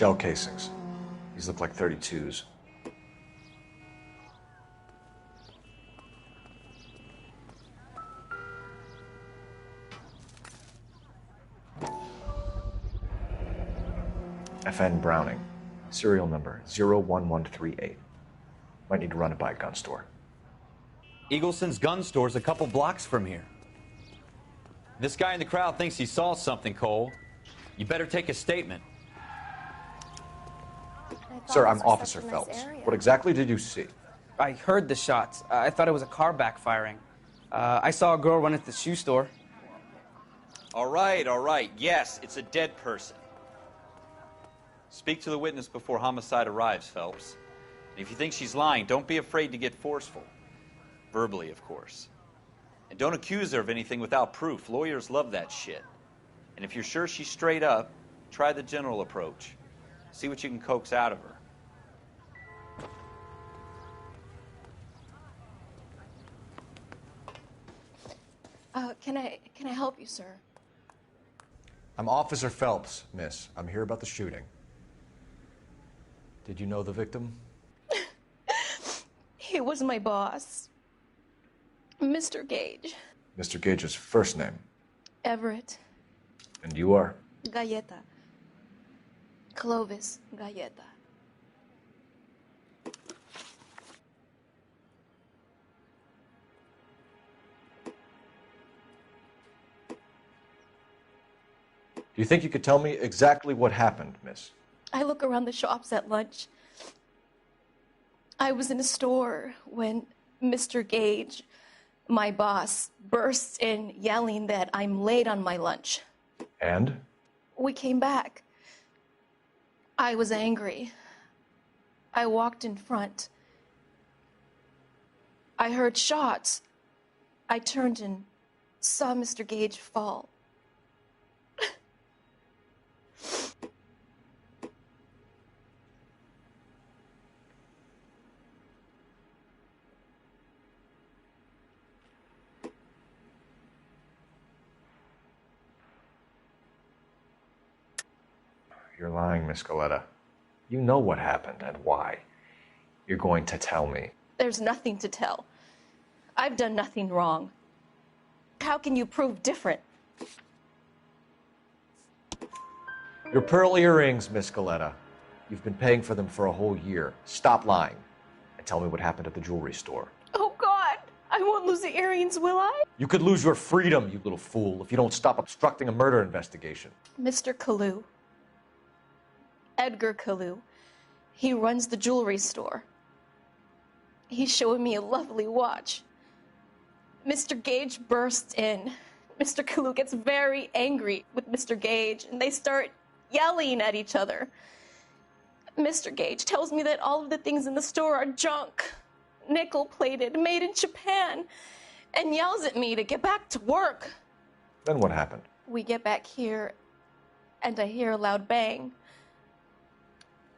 shell casings. These look like 32s. FN Browning, serial number 01138. Might need to run it by a gun store. Eagleson's gun store's a couple blocks from here. This guy in the crowd thinks he saw something, Cole. You better take a statement. Sir, I'm Officer Phelps. What exactly did you see? I heard the shots. I thought it was a car backfiring. I saw a girl run into the shoe store. All right. Yes, it's a dead person. Speak to the witness before homicide arrives, Phelps. And if you think she's lying, don't be afraid to get forceful. Verbally, of course. And don't accuse her of anything without proof. Lawyers love that shit. And if you're sure she's straight up, try the general approach. See what you can coax out of her. Can I help you, sir? I'm Officer Phelps, miss. I'm here about the shooting. Did you know the victim? He was my boss, Mr. Gage. Mr. Gage's first name. Everett. And you are? Galleta. Clovis Galleta. Do you think you could tell me exactly what happened, miss? I look around the shops at lunch. I was in a store when Mr. Gage, my boss, bursts in yelling that I'm late on my lunch. And? We came back. I was angry. I walked in front. I heard shots. I turned and saw Mr. Gage fall. You're lying, Miss Galleta. You know what happened and why. You're going to tell me. There's nothing to tell. I've done nothing wrong. How can you prove different? Your pearl earrings, Miss Galleta. You've been paying for them for a whole year. Stop lying and tell me what happened at the jewelry store. Oh, God! I won't lose the earrings, will I? You could lose your freedom, you little fool, if you don't stop obstructing a murder investigation. Mr. Kalu. Edgar Kalu. He runs the jewelry store. He's showing me a lovely watch. Mr. Gage bursts in. Mr. Kalu gets very angry with Mr. Gage, and they start yelling at each other. Mr. Gage tells me that all of the things in the store are junk, nickel-plated, made in Japan, and yells at me to get back to work. Then what happened? We get back here, and I hear a loud bang.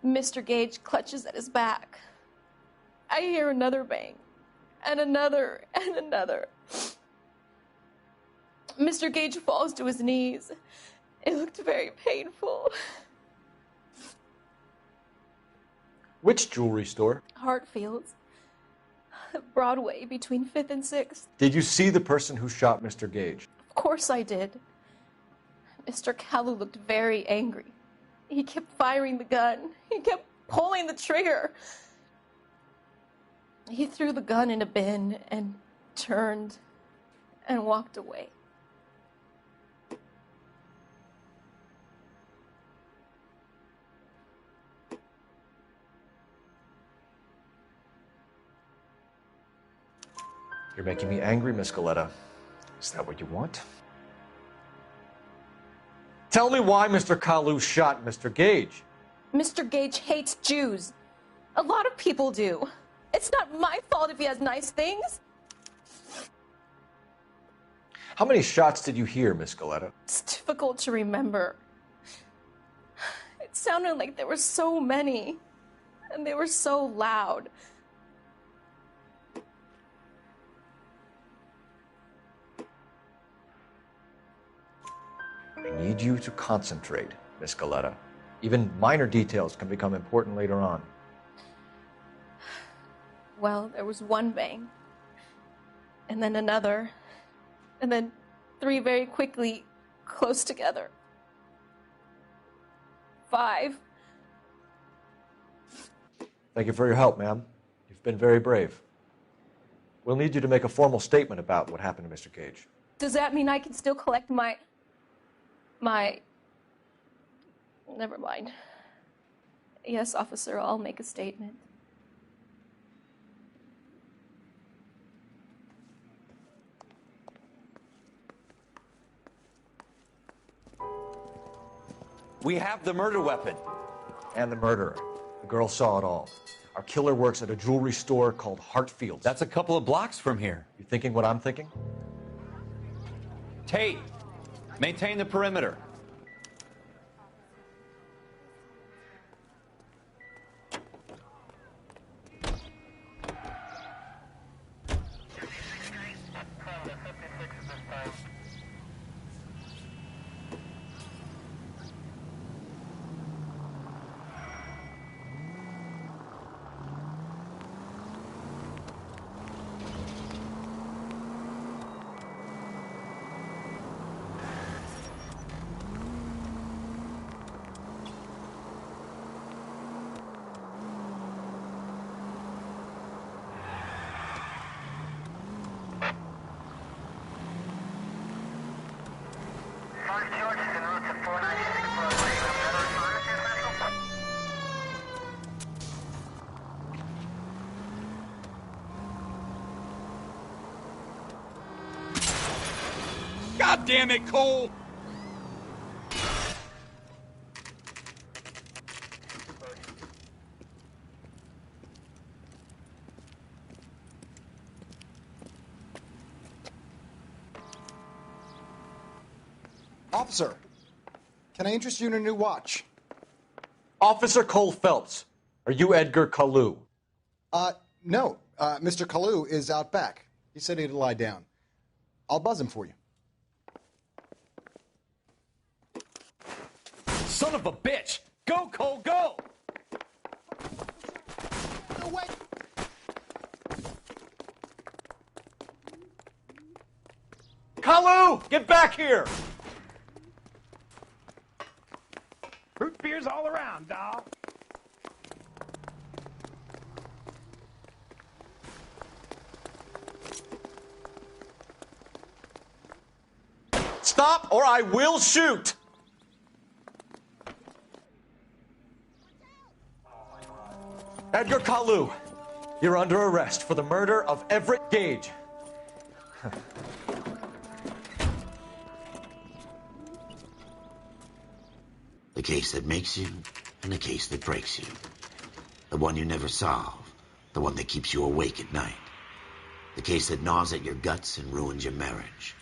Mr. Gage clutches at his back. I hear another bang, and another, and another. Mr. Gage falls to his knees. It looked very painful. Which jewelry store? Hartfield's. Broadway, between 5th and 6th. Did you see the person who shot Mr. Gage? Of course I did. Mr. Kalu looked very angry. He kept firing the gun. He kept pulling the trigger. He threw the gun in a bin and turned and walked away. You're making me angry, Miss Galleta. Is that what you want? Tell me why Mr. Kalu shot Mr. Gage. Mr. Gage hates Jews. A lot of people do. It's not my fault if he has nice things. How many shots did you hear, Miss Galleta? It's difficult to remember. It sounded like there were so many, and they were so loud. I need you to concentrate, Miss Galleta. Even minor details can become important later on. Well, there was one bang, and then another, and then 3 very quickly, close together. 5. Thank you for your help, ma'am. You've been very brave. We'll need you to make a formal statement about what happened to Mr. Gage. Does that mean I can still collect my... Never mind. Yes, officer, I'll make a statement. We have the murder weapon. And the murderer. The girl saw it all. Our killer works at a jewelry store called Hartfield's. That's a couple of blocks from here. You thinking what I'm thinking? Tate, maintain the perimeter. God damn it, Cole! Officer, can I interest you in a new watch? Officer Cole Phelps, are you Edgar Kalu? No. Mr. Kalu is out back. He said he'd lie down. I'll buzz him for you. Son of a bitch! Go, Cole, go! No, wait! Kalu, get back here! Root beers all around, dawg. Stop or I will shoot! Edgar Kalu, you're under arrest for the murder of Everett Gage. The case that makes you and the case that breaks you. The one you never solve. The one that keeps you awake at night. The case that gnaws at your guts and ruins your marriage.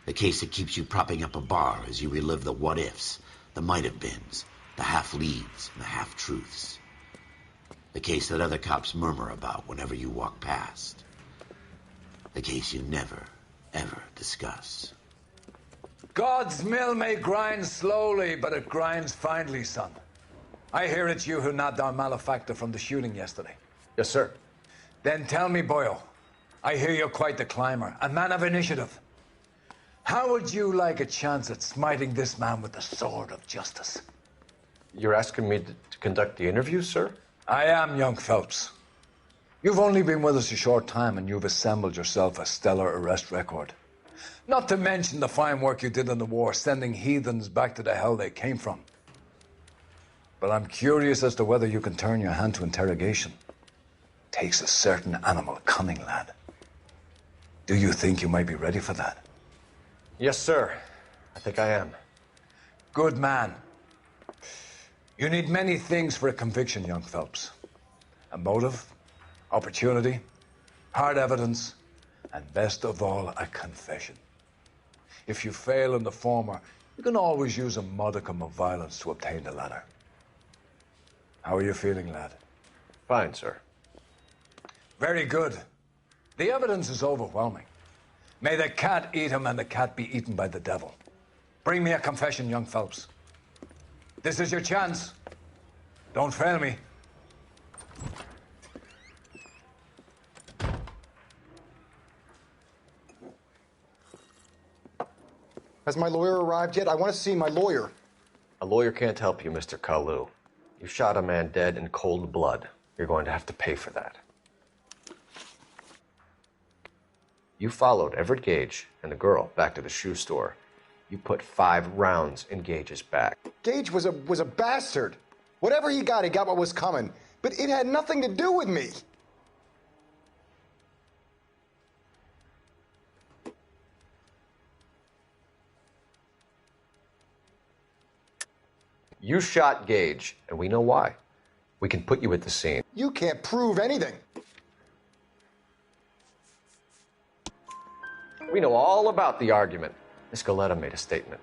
The case that keeps you propping up a bar as you relive the what-ifs, the might-have-beens, the half-leads, and the half-truths. The case that other cops murmur about whenever you walk past. The case you never, ever discuss. God's mill may grind slowly, but it grinds finely, son. I hear it's you who nabbed our malefactor from the shooting yesterday. Yes, sir. Then tell me, Boyle, I hear you're quite the climber, a man of initiative. How would you like a chance at smiting this man with the sword of justice? You're asking me to conduct the interview, sir? I am, young Phelps. You've only been with us a short time, and you've assembled yourself a stellar arrest record. Not to mention the fine work you did in the war, sending heathens back to the hell they came from. But I'm curious as to whether you can turn your hand to interrogation. Takes a certain animal cunning, lad. Do you think you might be ready for that? Yes, sir. I think I am. Good man. You need many things for a conviction, young Phelps. A motive, opportunity, hard evidence, and best of all, a confession. If you fail in the former, you can always use a modicum of violence to obtain the latter. How are you feeling, lad? Fine, sir. Very good. The evidence is overwhelming. May the cat eat him and the cat be eaten by the devil. Bring me a confession, young Phelps. This is your chance. Don't fail me. Has my lawyer arrived yet? I want to see my lawyer. A lawyer can't help you, Mr. Kalu. You shot a man dead in cold blood. You're going to have to pay for that. You followed Everett Gage and the girl back to the shoe store. You put 5 rounds in Gage's back. Gage was a bastard. Whatever he got what was coming. But it had nothing to do with me. You shot Gage, and we know why. We can put you at the scene. You can't prove anything. We know all about the argument. Miss Goleta made a statement.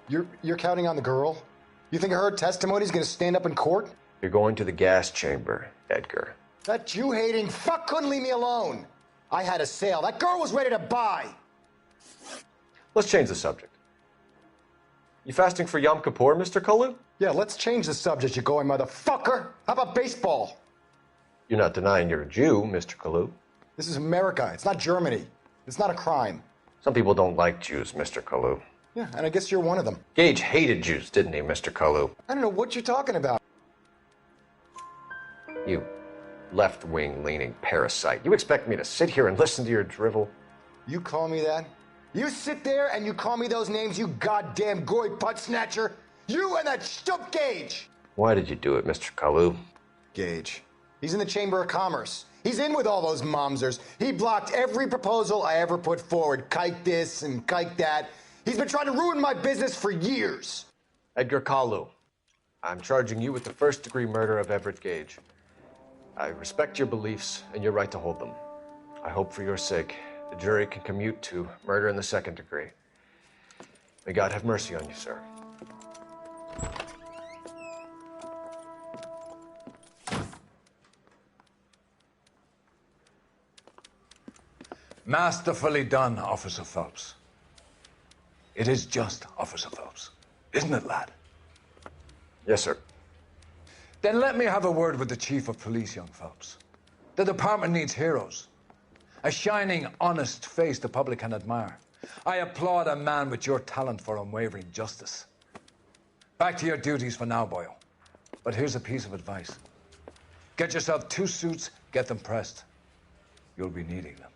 You're counting on the girl? You think her testimony's gonna stand up in court? You're going to the gas chamber, Edgar. That Jew-hating fuck couldn't leave me alone. I had a sale. That girl was ready to buy. Let's change the subject. You fasting for Yom Kippur, Mr. Kalu? Yeah, let's change the subject, you going motherfucker. How about baseball? You're not denying you're a Jew, Mr. Kalu. This is America. It's not Germany. It's not a crime. Some people don't like Jews, Mr. Kalu. Yeah, and I guess you're one of them. Gage hated Jews, didn't he, Mr. Kalu? I don't know what you're talking about. You left-wing leaning parasite. You expect me to sit here and listen to your drivel? You call me that? You sit there and you call me those names, you goddamn goy butt snatcher? You and that stump Gage! Why did you do it, Mr. Kalu? Gage. He's in the Chamber of Commerce. He's in with all those momsers. He blocked every proposal I ever put forward. Kike this and kike that. He's been trying to ruin my business for years. Edgar Kalu, I'm charging you with the first-degree murder of Everett Gage. I respect your beliefs and your right to hold them. I hope for your sake the jury can commute to murder in the second degree. May God have mercy on you, sir. Masterfully done, Officer Phelps. It is just Officer Phelps, isn't it, lad? Yes, sir. Then let me have a word with the Chief of Police, young Phelps. The department needs heroes. A shining, honest face the public can admire. I applaud a man with your talent for unwavering justice. Back to your duties for now, Boyle. But here's a piece of advice. Get yourself 2 suits, get them pressed. You'll be needing them.